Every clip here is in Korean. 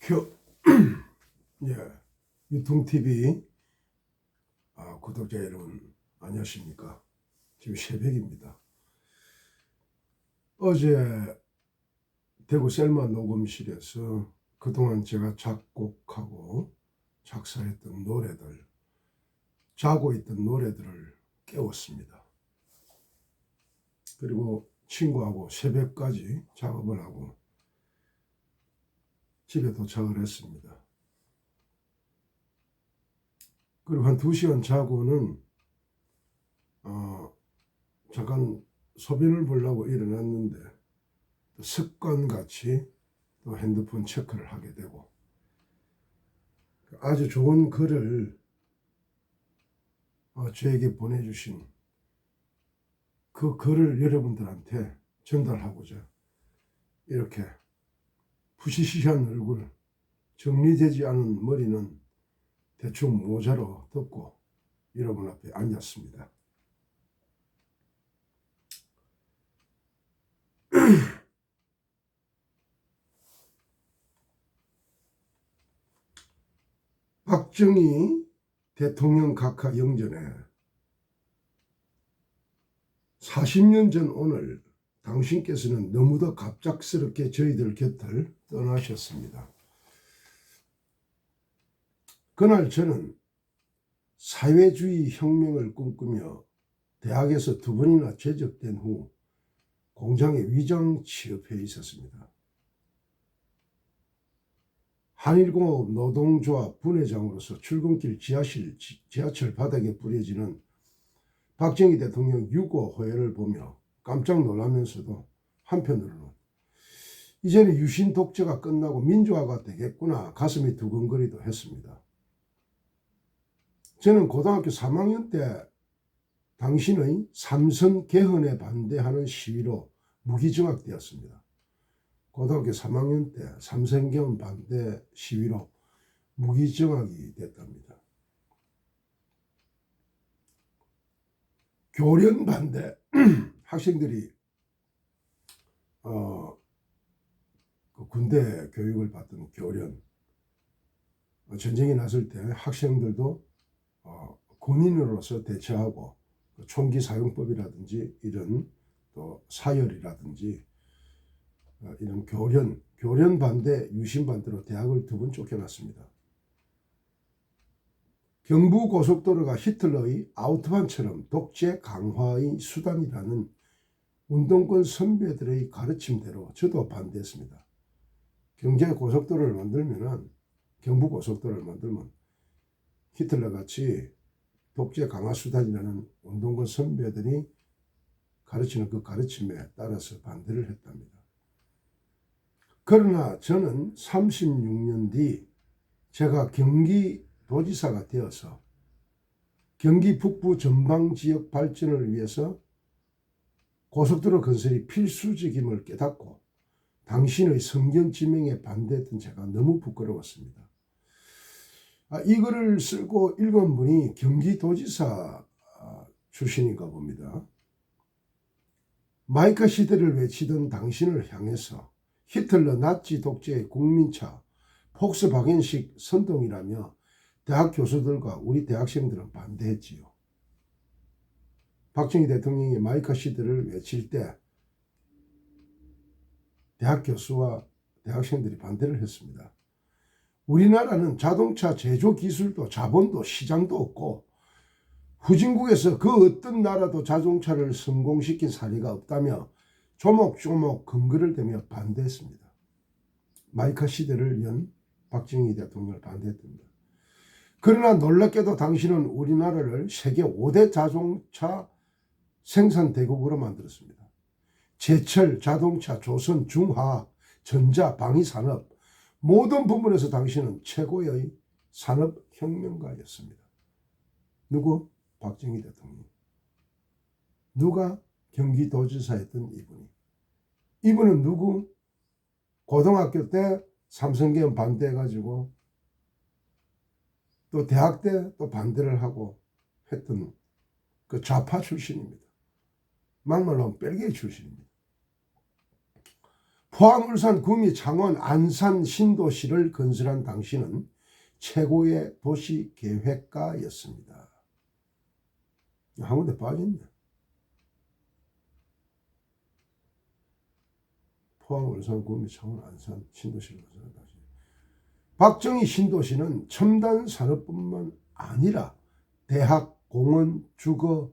혀, 예, 유통TV 구독자 여러분 안녕하십니까. 지금 새벽입니다. 어제 대구 셀마 녹음실에서 그동안 제가 작곡하고 작사했던 노래들, 자고 있던 노래들을 깨웠습니다. 그리고 친구하고 새벽까지 작업을 하고 집에 도착을 했습니다. 그리고 한 2시간 자고는 잠깐 소변을 보려고 일어났는데 습관같이 또 핸드폰 체크를 하게 되고 아주 좋은 글을 저에게 보내주신 그 글을 여러분들한테 전달하고자 이렇게 부시시한 얼굴, 정리되지 않은 머리는 대충 모자로 덮고 여러분 앞에 앉았습니다. 박정희 대통령 각하 영전에 40년 전 오늘 당신께서는 너무도 갑작스럽게 저희들 곁을 떠나셨습니다. 그날 저는 사회주의 혁명을 꿈꾸며 대학에서 2번이나 제적된 후 공장에 위장 취업해 있었습니다. 한일공업 노동조합 분회장으로서 출근길 지하철 바닥에 뿌려지는 박정희 대통령 유고 호회를 보며 깜짝 놀라면서도 한편으로는 이제는 유신 독재가 끝나고 민주화가 되겠구나 가슴이 두근거리도 했습니다. 저는 고등학교 3학년 때 당신의 삼선 개헌에 반대하는 시위로 무기징역되었습니다. 고등학교 3학년 때 삼선 개헌 반대 시위로 무기징역이 됐답니다. 교련 반대 학생들이 군대 교육을 받던 교련, 전쟁이 났을 때 학생들도 군인으로서 대처하고 총기 사용법이라든지 이런 또 사열이라든지 이런 교련 반대, 유신 반대로 대학을 2번 쫓겨났습니다. 경부고속도로가 히틀러의 아우토반처럼 독재 강화의 수단이라는 운동권 선배들의 가르침대로 저도 반대했습니다. 경부고속도로를 만들면 히틀러같이 독재 강화 수단이라는 운동권 선배들이 가르치는 그 가르침에 따라서 반대를 했답니다. 그러나 저는 36년 뒤 제가 경기도지사가 되어서 경기 북부 전방지역 발전을 위해서 고속도로 건설이 필수적임을 깨닫고 당신의 성견 지명에 반대했던 제가 너무 부끄러웠습니다. 이 글을 쓰고 읽은 분이 경기도지사 출신인가 봅니다. 마이카 시대를 외치던 당신을 향해서 히틀러 나치 독재의 국민차 폭스바겐식 선동이라며 대학 교수들과 우리 대학생들은 반대했지요. 박정희 대통령이 마이카 시대를 외칠 때 대학 교수와 대학생들이 반대를 했습니다. 우리나라는 자동차 제조 기술도 자본도 시장도 없고 후진국에서 그 어떤 나라도 자동차를 성공시킨 사례가 없다며 조목조목 근거를 대며 반대했습니다. 마이카 시대를 연 박정희 대통령을 반대했답니다. 그러나 놀랍게도 당신은 우리나라를 세계 5대 자동차 생산 대국으로 만들었습니다. 제철, 자동차, 조선, 중화, 전자, 방위산업 모든 부분에서 당신은 최고의 산업혁명가였습니다. 누구? 박정희 대통령. 누가? 경기도지사였던 이분이. 이분은 누구? 고등학교 때 삼성개헌 반대해가지고 또 대학 때 또 반대를 하고 했던 그 좌파 출신입니다. 막말로 하면 뺄개이 출신입니다. 포항, 울산, 구미, 창원, 안산 신도시를 건설한 당신은 최고의 도시 계획가였습니다. 한 군데 빠졌네. 포항, 울산, 구미, 창원, 안산 신도시를 건설한 당신. 박정희 신도시는 첨단 산업뿐만 아니라 대학, 공원, 주거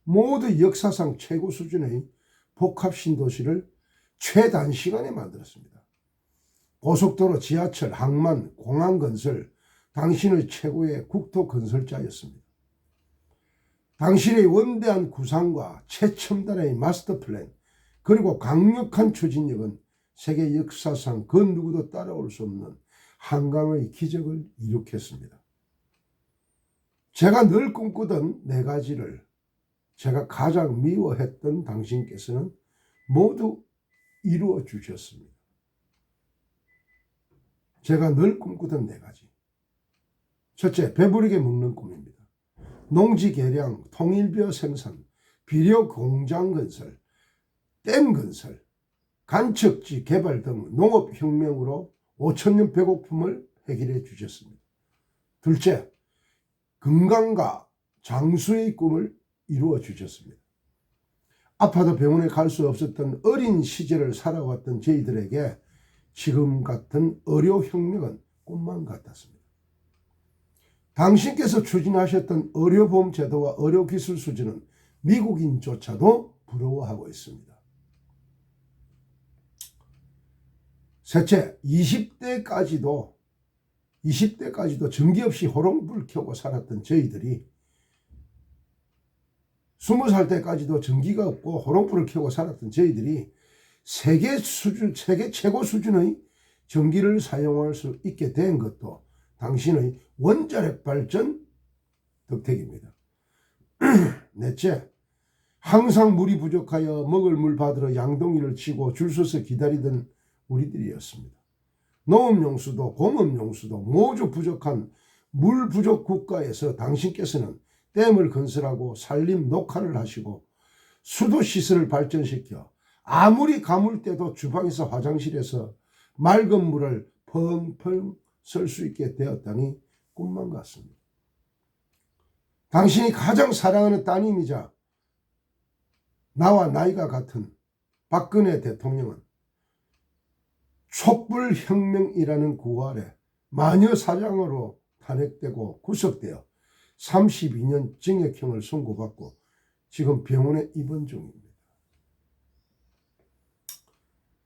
모두 역사상 최고 수준의 복합 신도시를 최단시간에 만들었습니다. 고속도로, 지하철, 항만, 공항 건설, 당신의 최고의 국토 건설자였습니다. 당신의 원대한 구상과 최첨단의 마스터 플랜, 그리고 강력한 추진력은 세계 역사상 그 누구도 따라올 수 없는 한강의 기적을 일으켰습니다. 제가 늘 꿈꾸던 네 가지를 제가 가장 미워했던 당신께서는 모두 이루어 주셨습니다. 제가 늘 꿈꾸던 네 가지. 첫째, 배부르게 먹는 꿈입니다. 농지 개량, 통일벼 생산, 비료 공장 건설, 댐 건설, 간척지 개발 등 농업혁명으로 5천년 배고픔을 해결해 주셨습니다. 둘째, 건강과 장수의 꿈을 이루어 주셨습니다. 아파도 병원에 갈 수 없었던 어린 시절을 살아왔던 저희들에게 지금 같은 의료혁명은 꿈만 같았습니다. 당신께서 추진하셨던 의료보험 제도와 의료기술 수준은 미국인조차도 부러워하고 있습니다. 셋째, 20대까지도 전기 없이 호롱불 켜고 살았던 저희들이 20살 때까지도 전기가 없고 호롱불을 켜고 살았던 저희들이 세계 최고 수준의 전기를 사용할 수 있게 된 것도 당신의 원자력 발전 덕택입니다. 넷째, 항상 물이 부족하여 먹을 물 받으러 양동이를 치고 줄 서서 기다리던 우리들이었습니다. 농업용수도 공업용수도 모두 부족한 물 부족 국가에서 당신께서는 댐을 건설하고 산림 녹화를 하시고 수도시설을 발전시켜 아무리 가물 때도 주방에서 화장실에서 맑은 물을 펑펑 쓸 수 있게 되었다니 꿈만 같습니다. 당신이 가장 사랑하는 따님이자 나와 나이가 같은 박근혜 대통령은 촛불혁명이라는 구호 아래 마녀사장으로 탄핵되고 구속되어 32년 징역형을 선고받고 지금 병원에 입원 중입니다.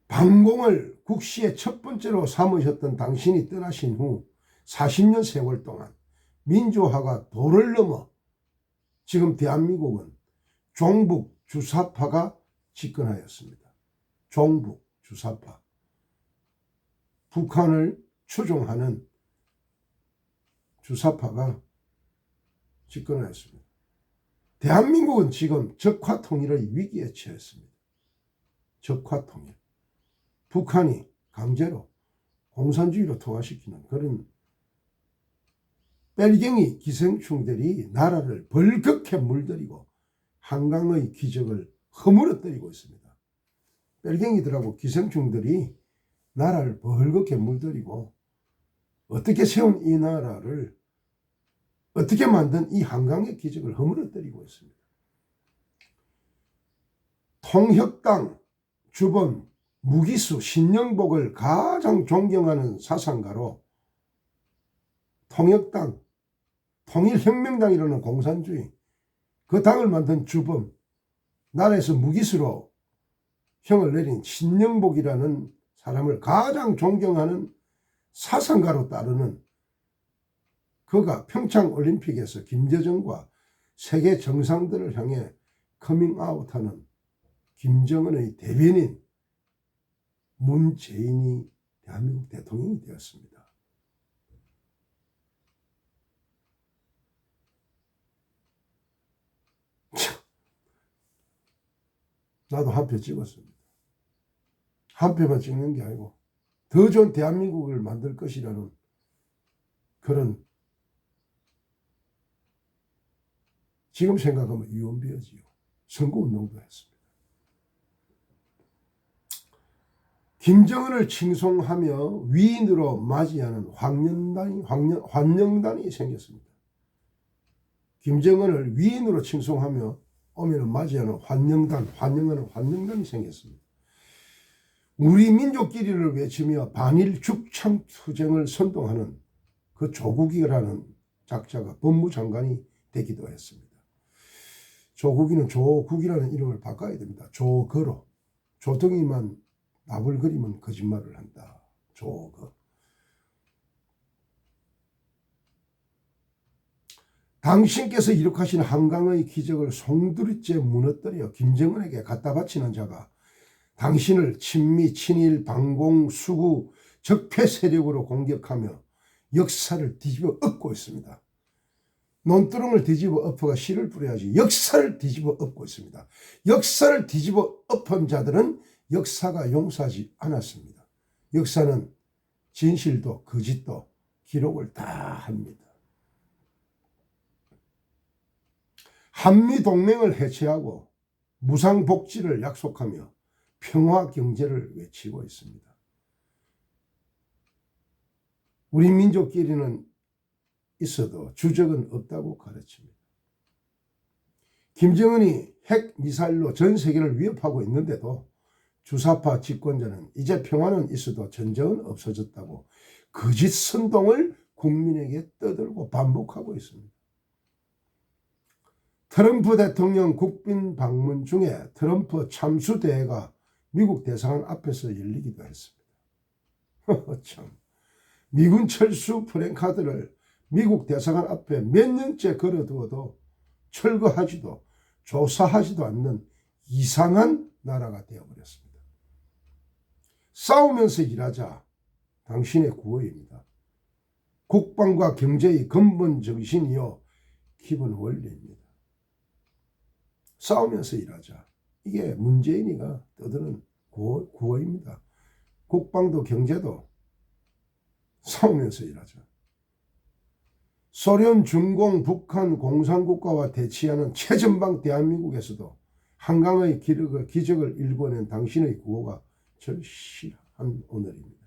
방공을 국시의 첫 번째로 삼으셨던 당신이 떠나신 후 40년 세월 동안 민주화가 도를 넘어 지금 대한민국은 종북 주사파가 집권하였습니다. 종북 주사파. 북한을 추종하는 주사파가 집권하였습니다. 대한민국은 지금 적화통일의 위기에 처했습니다. 적화통일. 북한이 강제로 공산주의로 통화시키는 그런 뺄갱이 기생충들이 나라를 벌겋게 물들이고 한강의 기적을 허물어뜨리고 있습니다. 뺄갱이들하고 기생충들이 나라를 벌겋게 물들이고 어떻게 세운 이 나라를 어떻게 만든 이 한강의 기적을 허물어뜨리고 있습니다. 통혁당 주범 무기수 신영복을 가장 존경하는 사상가로 통혁당, 통일혁명당이라는 공산주의, 그 당을 만든 주범, 나라에서 무기수로 형을 내린 신영복이라는 사람을 가장 존경하는 사상가로 따르는 그가 평창올림픽에서 김여정과 세계 정상들을 향해 커밍아웃하는 김정은의 대변인 문재인이 대한민국 대통령이 되었습니다. 나도 한 표 찍었습니다. 한 표만 찍는 게 아니고 더 좋은 대한민국을 만들 것이라는 그런, 지금 생각하면 유언비어지요. 선거운동도 했습니다. 김정은을 칭송하며 위인으로 맞이하는 환영단이 생겼습니다. 김정은을 위인으로 칭송하며 오면은 맞이하는 환영하는 환영단이 생겼습니다. 우리 민족끼리를 외치며 반일 죽창투쟁을 선동하는 그 조국이라는 작자가 법무장관이 되기도 했습니다. 조국이는 조국이라는 이름을 바꿔야 됩니다. 조거로. 조등이만 나불거리면 거짓말을 한다. 조거. 당신께서 이룩하신 한강의 기적을 송두리째 무너뜨려 김정은에게 갖다 바치는 자가 당신을 친미, 친일, 반공, 수구, 적폐 세력으로 공격하며 역사를 뒤집어 엎고 있습니다. 논두렁을 뒤집어 엎어가 씨를 뿌려야지 역사를 뒤집어 엎고 있습니다. 역사를 뒤집어 엎은 자들은 역사가 용서하지 않았습니다. 역사는 진실도 거짓도 기록을 다 합니다. 한미동맹을 해체하고 무상복지를 약속하며 평화경제를 외치고 있습니다. 우리 민족끼리는 있어도 주적은 없다고 가르칩니다. 김정은이 핵미사일로 전 세계를 위협하고 있는데도 주사파 집권자는 이제 평화는 있어도 전쟁은 없어졌다고 거짓 선동을 국민에게 떠들고 반복하고 있습니다. 트럼프 대통령 국빈 방문 중에 트럼프 참수대회가 미국 대사관 앞에서 열리기도 했습니다. 참, 미군 철수 프랭카드를 미국 대사관 앞에 몇 년째 걸어두어도 철거하지도 조사하지도 않는 이상한 나라가 되어버렸습니다. 싸우면서 일하자 당신의 구호입니다. 국방과 경제의 근본 정신이요 기본 원리입니다. 싸우면서 일하자. 이게 문재인이가 떠드는 구호입니다. 국방도 경제도 싸우면서 일하자. 소련, 중공, 북한 공산국가와 대치하는 최전방 대한민국에서도 한강의 기적을 일궈낸 당신의 구호가 절실한 오늘입니다.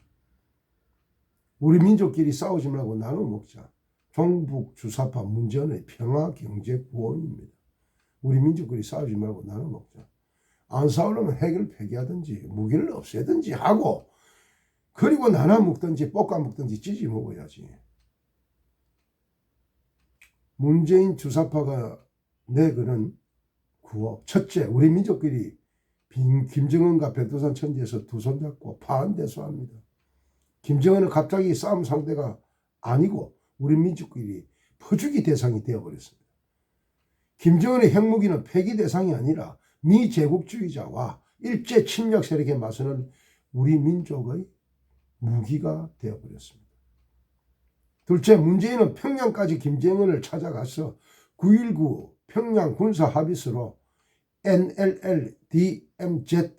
우리 민족끼리 싸우지 말고 나눠 먹자. 종북 주사파 문재인의 평화경제 구호입니다. 우리 민족끼리 싸우지 말고 나눠 먹자. 안 싸우려면 핵을 폐기하든지 무기를 없애든지 하고 그리고 나눠 먹든지 볶아 먹든지 찢어 먹어야지. 문재인 주사파가 내거는 구호. 첫째, 우리 민족끼리 김정은과 백두산 천지에서 두 손 잡고 파한대소합니다. 김정은은 갑자기 싸움 상대가 아니고 우리 민족끼리 퍼주기 대상이 되어버렸습니다. 김정은의 핵무기는 폐기 대상이 아니라 미제국주의자와 일제 침략 세력에 맞서는 우리 민족의 무기가 되어버렸습니다. 둘째, 문재인은 평양까지 김정은을 찾아가서 9.19 평양 군사합의서로 NLL, DMZ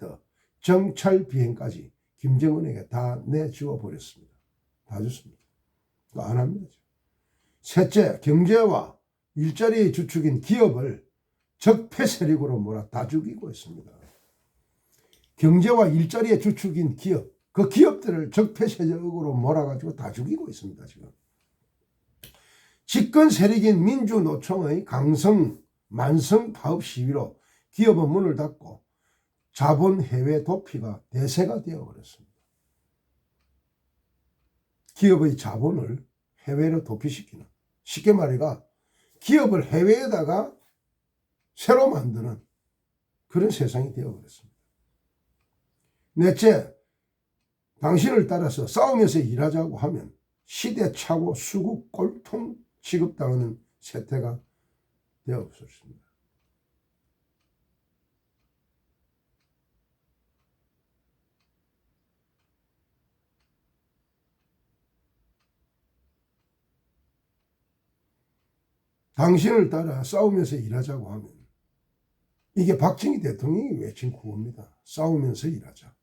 정찰 비행까지 김정은에게 다 내주어 버렸습니다. 다 줬습니다. 안 합니다. 셋째, 경제와 일자리의 주축인 기업을 적폐 세력으로 몰아 다 죽이고 있습니다. 경제와 일자리의 주축인 기업, 그 기업들을 적폐 세력으로 몰아가지고 다 죽이고 있습니다. 지금 집권 세력인 민주노총의 강성 만성 파업 시위로 기업은 문을 닫고 자본 해외 도피가 대세가 되어버렸습니다. 기업의 자본을 해외로 도피시키는, 쉽게 말해가 기업을 해외에다가 새로 만드는 그런 세상이 되어버렸습니다. 넷째, 당신을 따라서 싸우면서 일하자고 하면 시대착오 수국 꼴통 취급당하는 세태가 되어버렸습니다. 당신을 따라 싸우면서 일하자고 하면 이게 박정희 대통령이 외친 구호입니다. 싸우면서 일하자.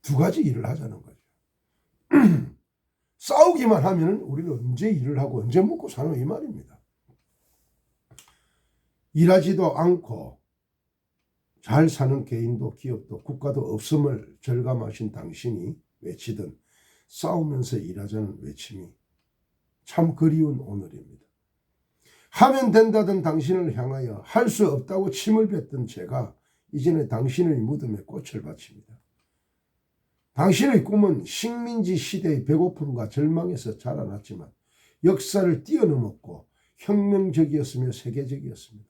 두 가지 일을 하자는 거죠. 싸우기만 하면 우리는 언제 일을 하고 언제 먹고 사노 이 말입니다. 일하지도 않고 잘 사는 개인도 기업도 국가도 없음을 절감하신 당신이 외치던 싸우면서 일하자는 외침이 참 그리운 오늘입니다. 하면 된다던 당신을 향하여 할 수 없다고 침을 뱉던 제가 이제는 당신의 무덤에 꽃을 바칩니다. 당신의 꿈은 식민지 시대의 배고픔과 절망에서 자라났지만 역사를 뛰어넘었고 혁명적이었으며 세계적이었습니다.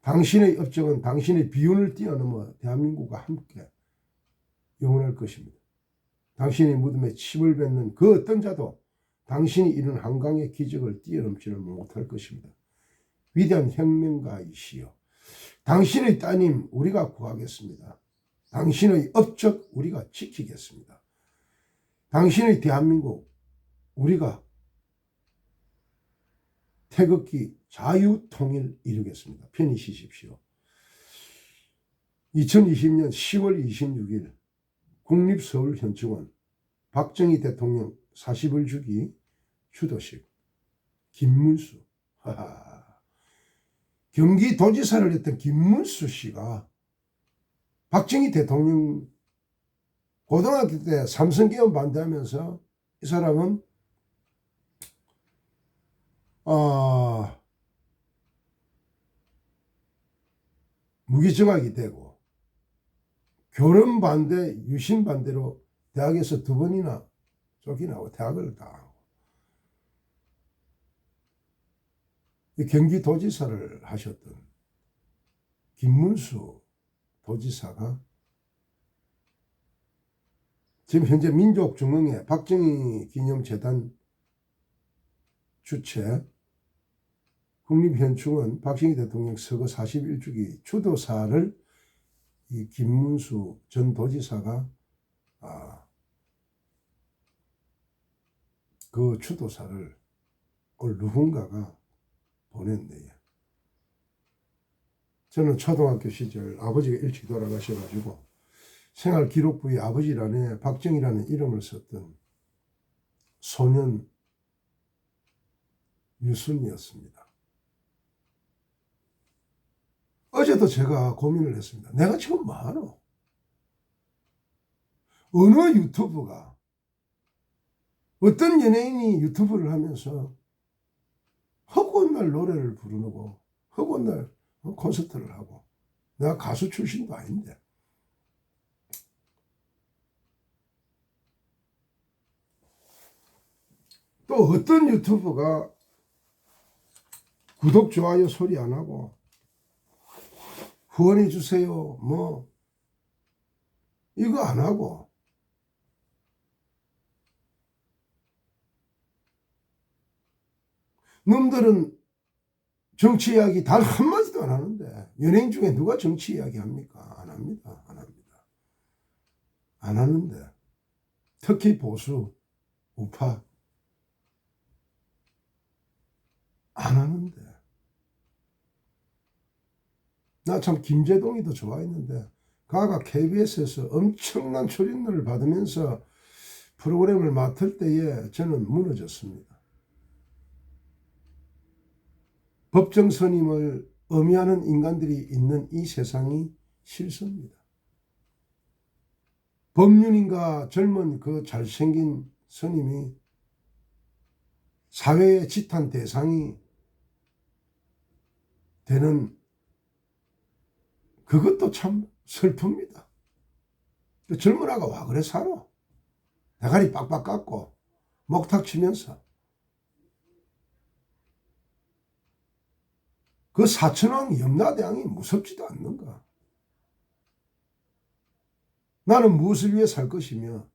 당신의 업적은 당신의 비운을 뛰어넘어 대한민국과 함께 영원할 것입니다. 당신의 무덤에 침을 뱉는 그 어떤 자도 당신이 이룬 한강의 기적을 뛰어넘지는 못할 것입니다. 위대한 혁명가이시여, 당신의 따님 우리가 구하겠습니다. 당신의 업적 우리가 지키겠습니다. 당신의 대한민국 우리가 태극기 자유통일 이루겠습니다. 편히 쉬십시오. 2020년 10월 26일 국립서울현충원 박정희 대통령 40을 주기 추도식 김문수, 경기도지사를 했던 김문수 씨가 박정희 대통령 고등학교 때 삼성개헌 반대하면서 이 사람은 무기징역이 되고 결혼 반대, 유신 반대로 대학에서 2번이나 쫓겨나고 대학을 당하고 경기도지사를 하셨던 김문수 도지사가 지금 현재 민족중흥회 박정희 기념재단 주최 국립현충원 박정희 대통령 서거 41주기 추도사를 이 김문수 전 도지사가 그 추도사를 누군가가 보냈네요. 저는 초등학교 시절 아버지가 일찍 돌아가셔가지고 생활기록부에 아버지란에 박정희라는 이름을 썼던 소년 유순이었습니다. 어제도 제가 고민을 했습니다. 내가 지금 뭐하노? 어느 유튜브가 어떤 연예인이 유튜브를 하면서 허구한 날 노래를 부르고 허구한 날 콘서트를 하고 내가 가수 출신도 아닌데 또 어떤 유튜브가 구독 좋아요 소리 안 하고 후원해 주세요 뭐 이거 안 하고 놈들은 정치 이야기 단 한마디도 안 하는데 연예인 중에 누가 정치 이야기 합니까? 안 합니다. 안 합니다. 안 하는데 특히 보수, 우파 안 하는데 나 참 김재동이도 좋아했는데 가가 KBS에서 엄청난 출연료를 받으면서 프로그램을 맡을 때에 저는 무너졌습니다. 법정 선임을 엄히하는 인간들이 있는 이 세상이 싫습니다. 법륜인가 젊은 그 잘생긴 선임이 사회의 지탄 대상이 되는 그것도 참 슬픕니다. 그 젊은 아가 와 그래 살아. 대가리 빡빡 깎고 목탁 치면서 그 사천왕 염라대왕이 무섭지도 않는가. 나는 무엇을 위해 살 것이며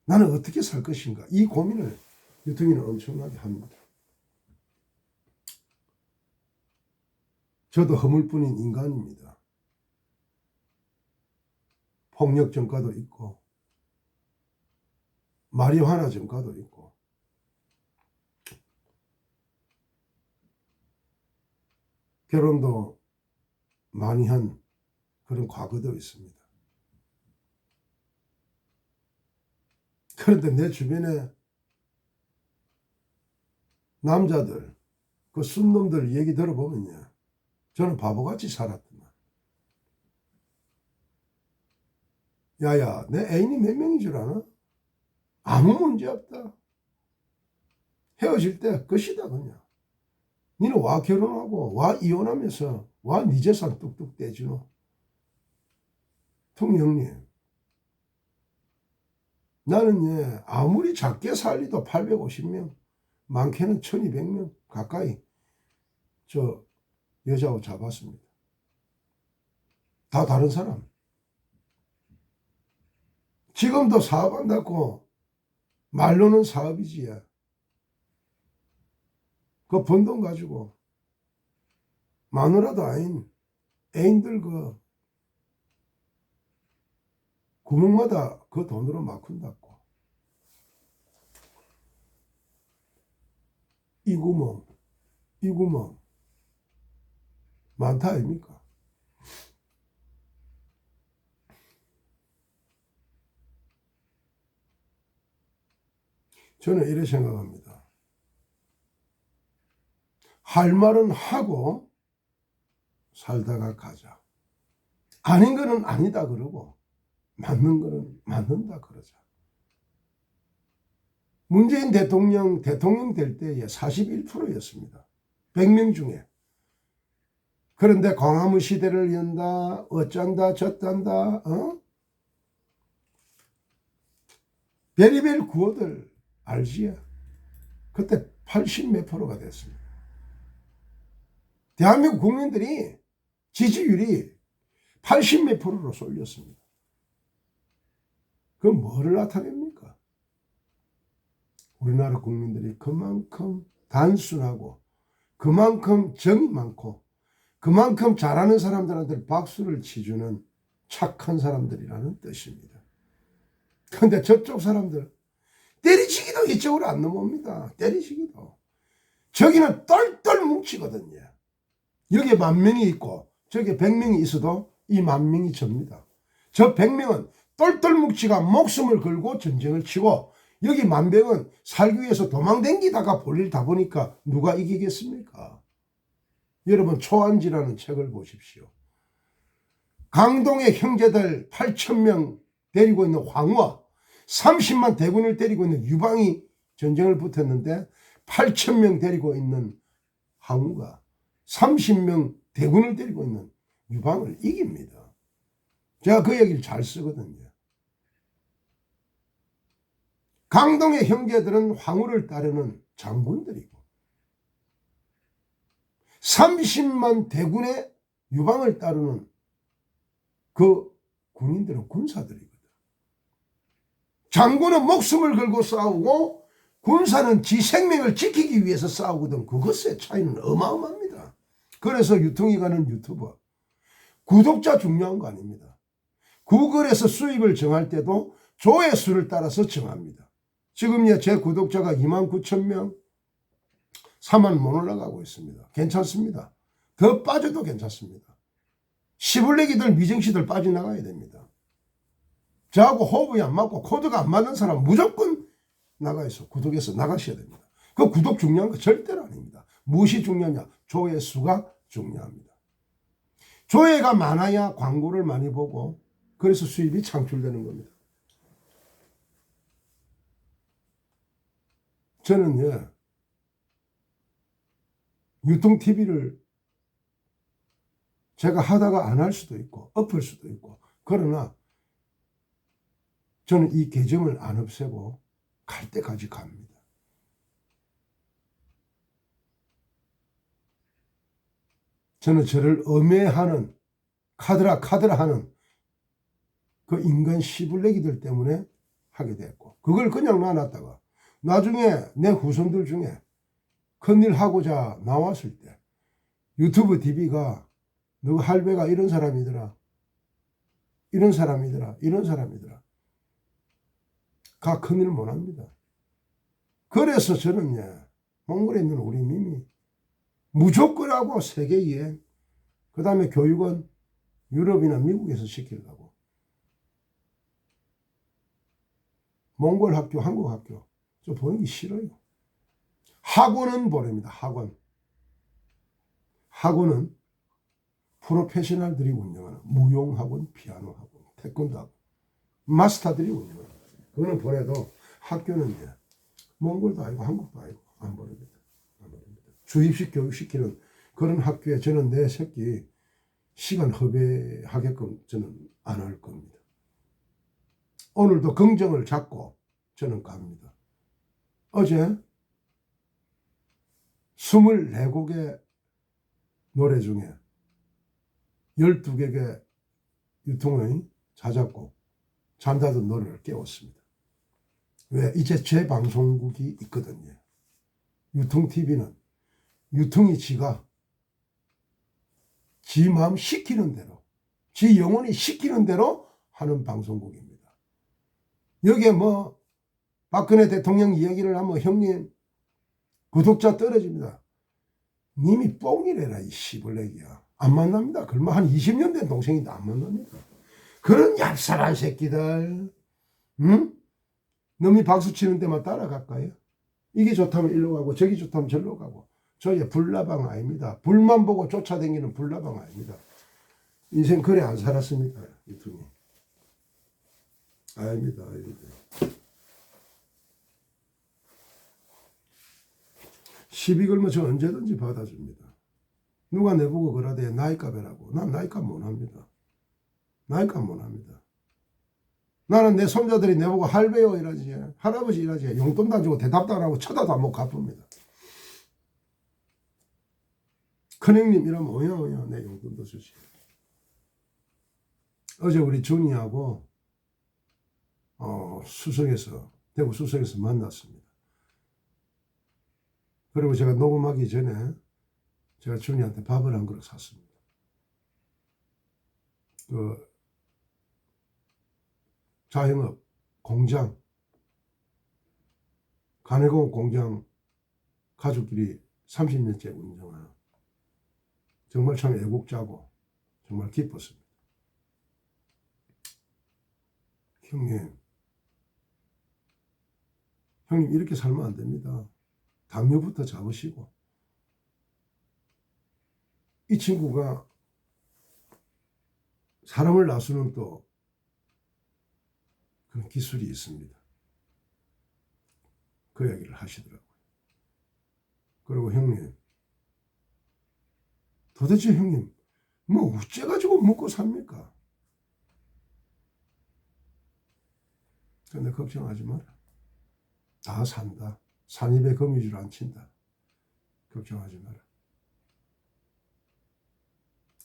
나는 어떻게 살 것인가. 이 고민을 유통인은 엄청나게 합니다. 저도 허물뿐인 인간입니다. 폭력 전과도 있고 마리화나 전과도 있고 결혼도 많이 한 그런 과거도 있습니다. 그런데 내 주변에 남자들 그 순놈들 얘기 들어보면요 저는 바보같이 살았더만 야야, 내 애인이 몇 명인 줄 아나? 아무 문제 없다. 헤어질 때 끝이다 그냥. 니는 와 결혼하고 와 이혼하면서 와 니 재산 뚝뚝 떼주노. 통영님, 나는 아무리 작게 살리도 850명, 많게는 1200명 가까이 저 여자하고 잡았습니다. 다 다른 사람. 지금도 사업한다고 말로는 사업이지. 그 번 돈 가지고 마누라도 아닌 애인들 그 구멍마다 그 돈으로 막 푼다고. 이 구멍, 이 구멍 많다 아닙니까? 저는 이렇게 생각합니다. 할 말은 하고 살다가 가자. 아닌 거는 아니다 그러고 맞는 거는 맞는다 그러자. 문재인 대통령 될 때에 41%였습니다. 100명 중에. 그런데 광화문 시대를 연다, 어쩐다, 저쩐다, 별의별 구호들 알지요? 그때 80 몇 프로가 됐습니다. 대한민국 국민들이 지지율이 80 몇 프로로 쏠렸습니다. 그건 뭐를 나타냅니까? 우리나라 국민들이 그만큼 단순하고 그만큼 정이 많고 그만큼 잘하는 사람들한테 박수를 치주는 착한 사람들이라는 뜻입니다. 그런데 저쪽 사람들 때리치기도 이쪽으로 안 넘어옵니다. 때리치기도. 저기는 똘똘 뭉치거든요. 여기에 10,000명이 있고 저기에 100명이 있어도 이 10,000명이 접니다. 저 100명은 똘똘 뭉치가 목숨을 걸고 전쟁을 치고 여기 10,000명은 살기 위해서 도망댕기다가 볼일 다 보니까 누가 이기겠습니까? 여러분 초안지라는 책을 보십시오. 강동의 형제들 8,000명 데리고 있는 황후와 30만 대군을 데리고 있는 유방이 전쟁을 붙었는데 8,000명 데리고 있는 황후가 30명 대군을 데리고 있는 유방을 이깁니다. 제가 그 얘기를 잘 쓰거든요. 강동의 형제들은 황후를 따르는 장군들이고 30만 대군의 유방을 따르는 그 군인들은 군사들이거든. 장군은 목숨을 걸고 싸우고 군사는 지 생명을 지키기 위해서 싸우거든. 그것의 차이는 어마어마합니다. 그래서 유통이 가는 유튜버 구독자 중요한 거 아닙니다. 구글에서 수익을 정할 때도 조회수를 따라서 정합니다. 지금 제 구독자가 29,000명 3만 못 올라가고 있습니다. 괜찮습니다. 더 빠져도 괜찮습니다. 시블레기들 미정씨들 빠져나가야 됩니다. 저하고 호흡이 안 맞고 코드가 안 맞는 사람 무조건 나가서 구독해서 나가셔야 됩니다. 그 구독 중요한 거 절대로 아닙니다. 무엇이 중요하냐? 조회수가 중요합니다. 조회가 많아야 광고를 많이 보고 그래서 수입이 창출되는 겁니다. 저는 유통TV를 제가 하다가 안 할 수도 있고 엎을 수도 있고 그러나 저는 이 계정을 안 없애고 갈 때까지 갑니다. 저는 저를 음해하는 카드라 하는 그 인간 시블레기들 때문에 하게 됐고 그걸 그냥 놔놨다가 나중에 내 후손들 중에 큰일 하고자 나왔을 때 유튜브 TV가 너가 할배가 이런 사람이더라 이런 사람이더라 이런 사람이더라 가 큰일 못합니다. 그래서 저는 몽골에 있는 우리 님이 무조건 하고 세계여행 그 다음에 교육은 유럽이나 미국에서 시키려고 몽골 학교 한국 학교 저 보내기 싫어요. 학원은 보냅니다. 학원은 프로페셔널들이 운영하는 무용학원, 피아노학원, 태권도 학원 마스터들이 운영을. 그거는 보내도 학교는 몽골도 아니고 한국도 아니고 안 보냅니다. 안 보냅니다. 주입식 교육시키는 그런 학교에 저는 내 새끼 시간 허비하게끔 저는 안 할 겁니다. 오늘도 긍정을 잡고 저는 갑니다. 어제 24곡의 노래 중에 12곡의 유통의 자작곡 잠자던 노래를 깨웠습니다. 왜? 이제 제 방송국이 있거든요. 유통TV는 유통이 지가 지 마음 시키는 대로, 지 영혼이 시키는 대로 하는 방송국입니다. 여기에 뭐 박근혜 대통령 이야기를 하면 형님 구독자 떨어집니다. 님이 뽕이래라 이 시벌레기야. 안 만납니다. 그러면 한 20년 된 동생인데 안 만납니다. 그런 얍살한 새끼들. 응? 놈이 박수 치는 데만 따라갈까요? 이게 좋다면 일로 가고 저기 좋다면 절로 가고. 저게 불나방 아닙니다. 불만 보고 쫓아다니는 불나방 아닙니다. 인생 그래 안 살았습니까? 유통이. 아닙니다. 아닙니다. 시비 걸면 저 언제든지 받아줍니다. 누가 내보고 그러대 나이값이라고. 난 나이값 못합니다. 나이값 못합니다. 나는 내 손자들이 내보고 할배요 이러지, 할아버지 이러지, 용돈도 안 주고 대답도 안 하고 쳐다도 안 보고 갚습니다. 큰형님 이러면 오야 내 용돈도 주지. 어제 우리 준이하고 수성에서, 대구 수성에서 만났습니다. 그리고 제가 녹음하기 전에 제가 준이한테 밥을 한 그릇 샀습니다. 그 자영업 공장, 가내공업 공장 가족끼리 30년째 운영하는 정말 참 애국자고 정말 기뻤습니다. 형님 이렇게 살면 안 됩니다. 당뇨부터 잡으시고. 이 친구가 사람을 놔주는 또 그런 기술이 있습니다. 그 이야기를 하시더라고요. 그리고 형님, 도대체 형님 뭐 어째 가지고 먹고 삽니까? 근데 걱정하지 마라. 다 산다. 산입에 거미줄 안 친다. 걱정하지 마라.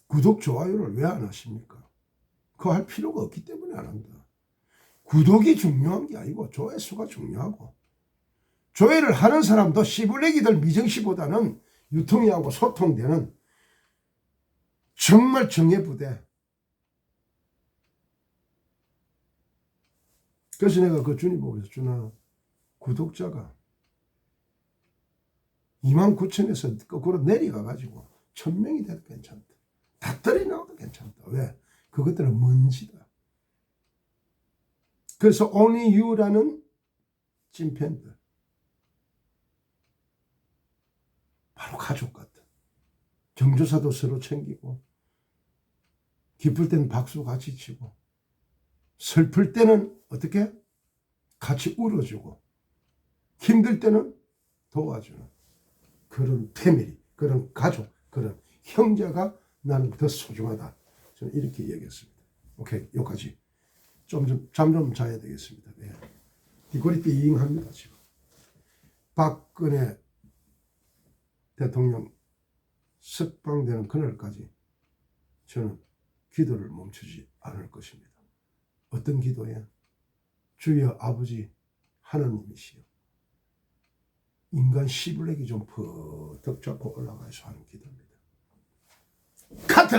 구독, 좋아요를 왜 안 하십니까? 그거 할 필요가 없기 때문에 안 한다. 구독이 중요한 게 아니고 조회수가 중요하고, 조회를 하는 사람도 씨불레기들 미정씨보다는 유통이하고 소통되는 정말 정예부대. 그래서 내가 그 준이 보고 있어. 준아, 구독자가 29,000에서 거꾸로 내려가가지고 1,000명이 돼도 괜찮다. 닷들이 나와도 괜찮다. 왜? 그것들은 먼지다. 그래서 Only You라는 찐팬들, 바로 가족 같은, 경조사도 서로 챙기고, 기쁠 때는 박수 같이 치고, 슬플 때는 어떻게? 같이 울어주고, 힘들 때는 도와주는 그런 패밀리, 그런 가족, 그런 형제가 나는 더 소중하다. 저는 이렇게 얘기했습니다. 오케이, 여기까지. 잠 좀 자야 되겠습니다. 네. 뒷골이 띵합니다, 지금. 박근혜 대통령 석방되는 그날까지 저는 기도를 멈추지 않을 것입니다. 어떤 기도야? 주여 아버지 하나님이시여, 인간 씨불레기 좀 퍼덕 잡고 올라가서 하는 기도입니다. 카트!